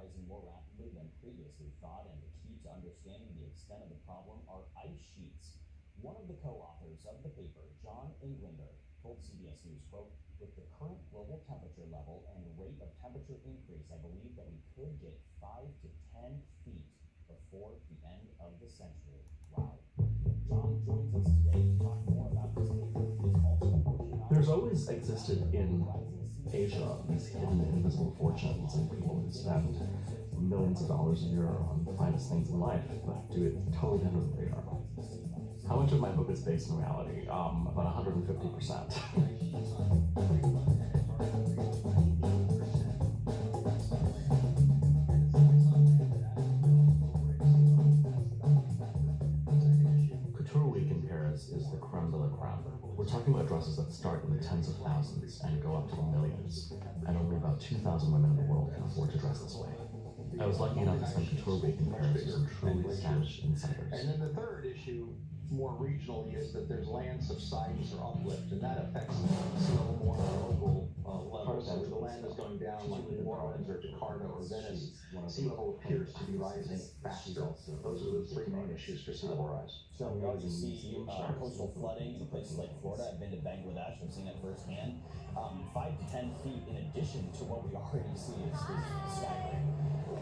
rising more rapidly than previously thought, and the key to understanding the extent of the problem are ice sheets. One of the co-authors of the paper, John Englander, told CBS News, quote, "With the current global temperature level and rate of temperature increase, I believe that we could get 5 to 10 feet before the end of the century." Wow. John joins us today to talk more about this paper. He is also working on There's always existed in Asia these hidden invisible fortunes and people who spend millions of dollars a year on the finest things in life, but do it totally under the radar. How much of my book is based in reality? About 150%. Couture Week in Paris is the creme de la creme. We're talking about dresses that start in the tens of thousands and go up to the millions, and only about 2,000 women in the world can afford to dress this way. I was lucky enough to spend Couture Week in Paris with some truly stylish insiders. And then the third issue, more regionally, is that there's land subsidence or uplift, and that affects sea level more on a local level. So the land is going down, like New Orleans or Jakarta or Venice, sea level appears to be rising faster. Those are the three main issues for sea level rise. So we already see coastal flooding in places like Florida. I've been to Bangladesh. I've seen it firsthand. 5 to 10 feet in addition to what we already see is staggering.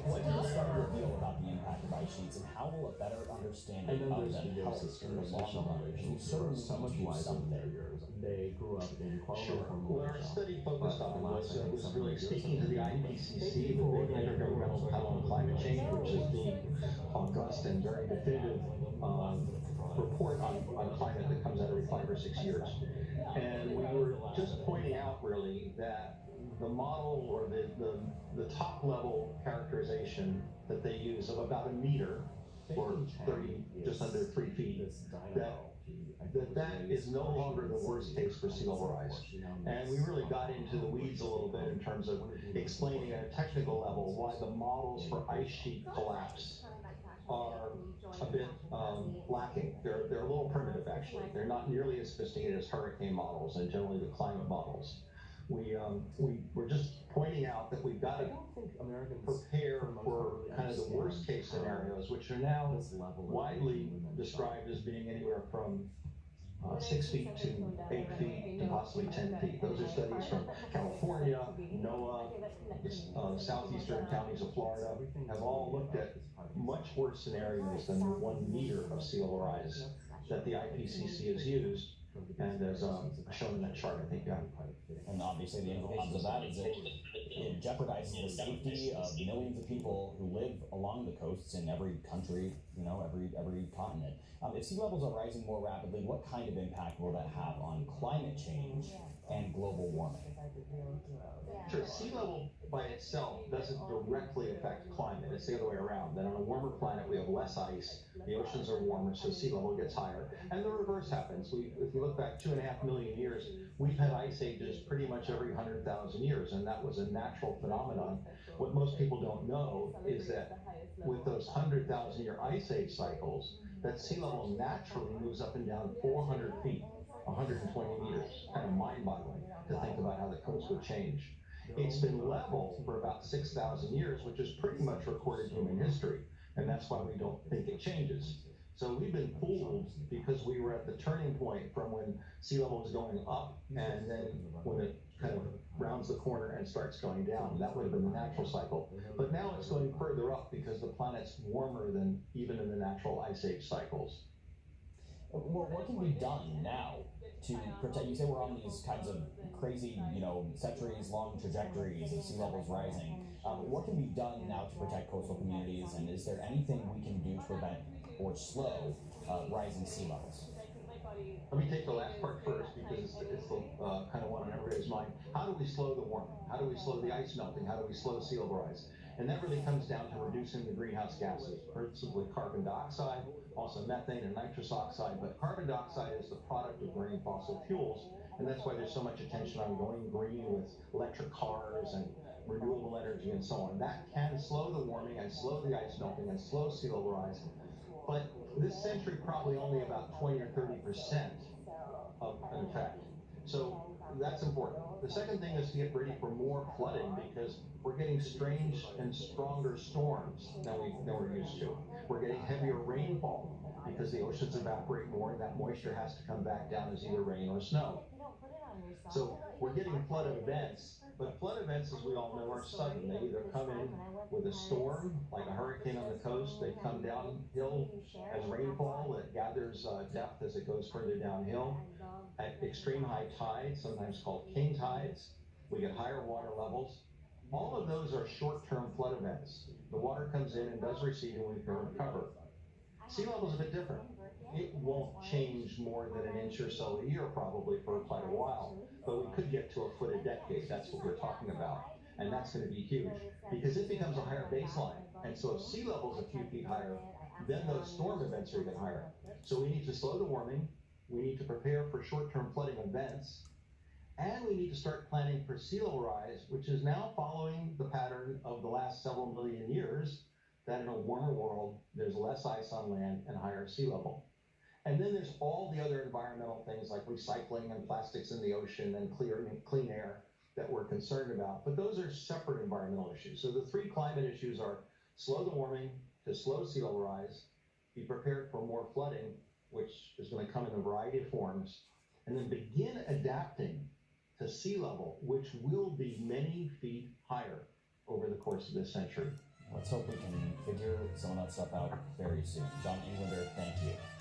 What can you start to reveal about the impact of ice sheets, and how will a better understanding of them help in the long run? You certainly so much wiser than their years. They grew up in Kuala Lumpur, What our study focused on was really speaking to the IPCC, the big intergovernmental panel on climate change, which is the august and very definitive report on climate that comes out every 5 or 6 years. And we were just pointing out really that the model or the top level characterization that they use of about a meter or 30, just under 3 feet, that is no longer the worst case for sea level rise. And we really got into the weeds a little bit in terms of explaining at a technical level why the models for ice sheet collapse are a bit lacking. They're a little primitive, actually. They're not nearly as sophisticated as hurricane models and generally the climate models. We're just pointing out that we've got to prepare for kind of the worst case scenarios, which are now widely described as being anywhere from 6 feet to 8 feet to possibly 10 feet. Those are studies from California, NOAA, the southeastern counties of Florida have all looked at much worse scenarios than 1 meter of sea level rise that the IPCC has used. And as shown in that chart, I think, yeah. And obviously the implications of that is that it jeopardizes the safety of millions of people who live along the coasts in every country, every continent. If sea levels are rising more rapidly, what kind of impact will that have on climate change and global warming? Sure, sea level by itself doesn't directly affect climate. It's the other way around. That on a warmer planet, we have less ice, the oceans are warmer, so sea level gets higher. And the reverse happens. If you look back 2.5 million years, we've had ice ages pretty much every 100,000 years, and that was a natural phenomenon. What most people don't know is that with those 100,000 year ice age cycles, that sea level naturally moves up and down 400 feet, 120 meters. Kind of mind-boggling to think about how the coast would change. It's been level for about 6,000 years, which is pretty much recorded human history, and that's why we don't think it changes. So we've been fooled because we were at the turning point from when sea level was going up, and then when it kind of rounds the corner and starts going down. That would have been the natural cycle. But now it's going further up because the planet's warmer than even in the natural ice age cycles. Well, what can be done now to protect? You say we're on these kinds of crazy, centuries-long trajectories of sea levels rising. What can be done now to protect coastal communities, and is there anything we can do to prevent or slow rising sea levels? Let me take the last part first because it's the kind of one on everybody's mind. How do we slow the warming? How do we slow the ice melting? How do we slow sea level rise? And that really comes down to reducing the greenhouse gases, principally carbon dioxide, also methane and nitrous oxide. But carbon dioxide is the product of burning fossil fuels, and that's why there's so much attention on going green with electric cars and renewable energy and so on. That can slow the warming and slow the ice melting and slow sea level rise. But this century, probably only about 20 or 30% of an effect. So that's important. The second thing is to get ready for more flooding because we're getting strange and stronger storms than we're used to. We're getting heavier rainfall because the oceans evaporate more and that moisture has to come back down as either rain or snow. So we're getting flood events, but flood events, as we all know, are sudden. They either come in with a storm, like a hurricane on the coast, they come downhill as rainfall that gathers depth as it goes further downhill. At extreme high tides, sometimes called king tides, we get higher water levels. All of those are short-term flood events. The water comes in and does recede and we can recover. Sea level is a bit different. It won't change more than an inch or so a year probably for quite a while, but we could get to a foot a decade. That's what we're talking about. And that's going to be huge because it becomes a higher baseline. And so if sea level is a few feet higher, then those storm events are even higher. So we need to slow the warming. We need to prepare for short-term flooding events. And we need to start planning for sea level rise, which is now following the pattern of the last several million years, that in a warmer world, there's less ice on land and higher sea level. And then there's all the other environmental things like recycling and plastics in the ocean and clean air that we're concerned about. But those are separate environmental issues. So the three climate issues are slow the warming to slow sea level rise, be prepared for more flooding, which is going to come in a variety of forms, and then begin adapting to sea level, which will be many feet higher over the course of this century. Let's hope we can figure some of that stuff out very soon. John Englander, thank you.